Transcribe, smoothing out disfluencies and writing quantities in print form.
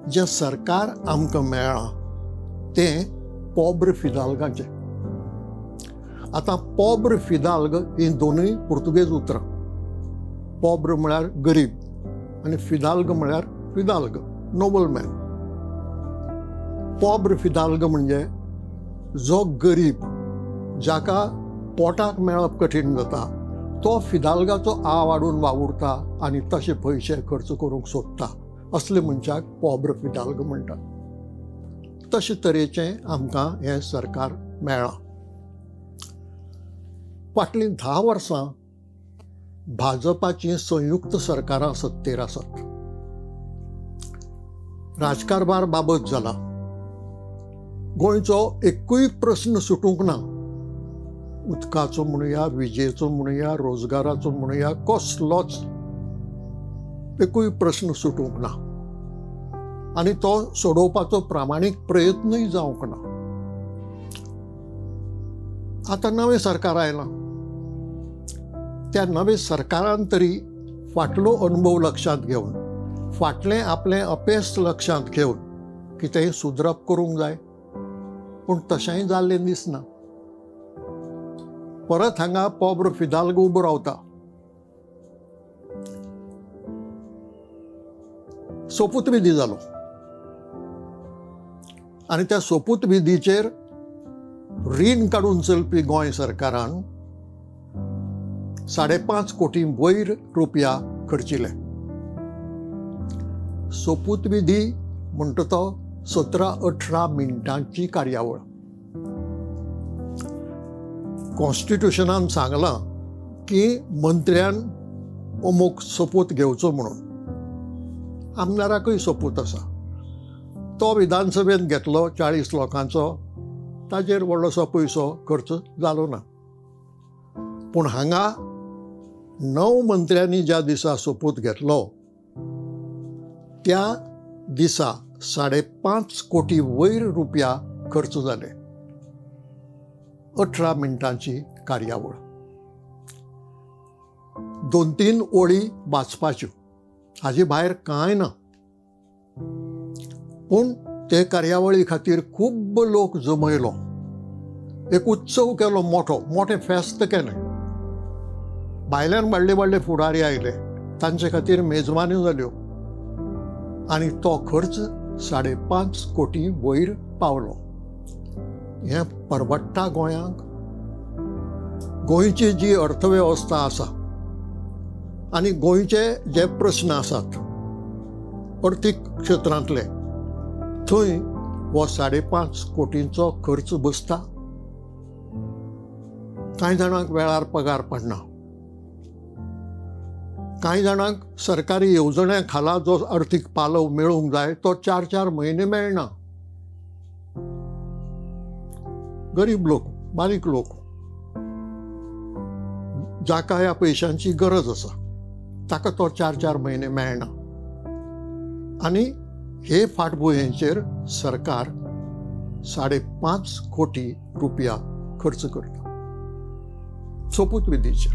जे सरकार आमकां मेळ्ळां तें पॉब्र फिदाल्गाचें. आतां पॉब्र फिदाल्ग ही दोनूय पुर्तुगेज उतरां. पॉब्र म्हळ्यार गरीब आनी फिदाल्ग म्हळ्यार फिदाल्ग, नोबलमॅन. पॉब्र फिदाल्ग म्हणजे जो गरीब, जाका पोटाक मेळप कठीण जाता, तो फिदाल्गाचो आ वाडून वावुरता आनी तशे पयशे खर्च करूंक सोदता, असले मनशाक पॉब्र फिदाल्ग म्हणटात. तशे तरेचें आमकां हें सरकार मेळ्ळां. फाटलीं 10 वर्सां भाजपाचीं संयुक्त सरकारां सत्तेर आसात. राजकारभार बाबत जाला. गोंयचो एक्कूय प्रस्न सुटूंक ना. उदकाचो म्हणुया, विजेचो म्हणुया, रोजगाराचो म्हणुया, कसलोच एकूय प्रस्न सुटूंक ना आनी तो सोडोवपाचो प्रामाणीक प्रयत्नूय जावंक ना. आतां नवें सरकार आयलां. त्या नव्या सरकारान तरी फाटलो अणभव लक्षांत घेवन, फाटलें आपलें अपेस लक्षांत घेवन कितेंय सुदरप करूंक जाय. पूण तशेंय जाल्लें दिसना. परत हांगा पॉब्र फिदाल्ग उबो रावता. सोपूत विधी जालो आनी त्या सोपूत विधीचेर रीण काडून चलपी गोंय सरकारान 5.5 कोटी वयर रुपया खर्चिले. सोपूत विधी म्हणटा तो 17-18 मिनटांची कार्यावळ. कॉन्स्टिट्युशनान सांगलां की मंत्र्यान अमूक सोपूत घेवचो म्हणून. आमदाराकूय सोपूत आसा. तो विधानसभेंत घेतलो 40 लोकांचो, ताजेर व्हडलोसो पयसो खर्च जालो ना. पूण हांगा 9 मंत्र्यांनी ज्या दिसा सोपूत घेतलो त्या दिसा 5.5 कोटी वयर रुपया खर्च जाले. 18 मिनटांची कार्यावळ. 2-3 ओळी वाचपाच्यो, हाजे भायर कांय ना. पूण ते कार्यावळी खातीर खूब लोक जमयलो. एक उत्सव केलो, मोठें फेस्त केलें. भायल्यान व्हडले फुडारी आयले, तांचे खातीर मेजवान्यो जाल्यो आनी तो खर्च 5.5 कोटी वयर पावलो. हें परवडटा गोंयांक? गोंयची जी अर्थवेवस्था आसा आनी गोंयचे जे प्रस्न आसात अर्थीक क्षेत्रांतले, थंय हो 5.5 कोटींचो खर्च बसता? कांय जाणांक वेळार पगार पडना. कांय जाणांक सरकारी येवजण्या खाला जो अर्थीक पालव मेळूंक जाय तो 4-4 म्हयने मेळना. गरीब लोक, बारीक लोक, जाका ह्या पयशांची गरज आसा, ताका तो 4-4 म्हयने मेळना. आनी हे फाटभुंयेचेर सरकार 5.5 कोटी रुपया खर्च करता सोपूत विधीचेर.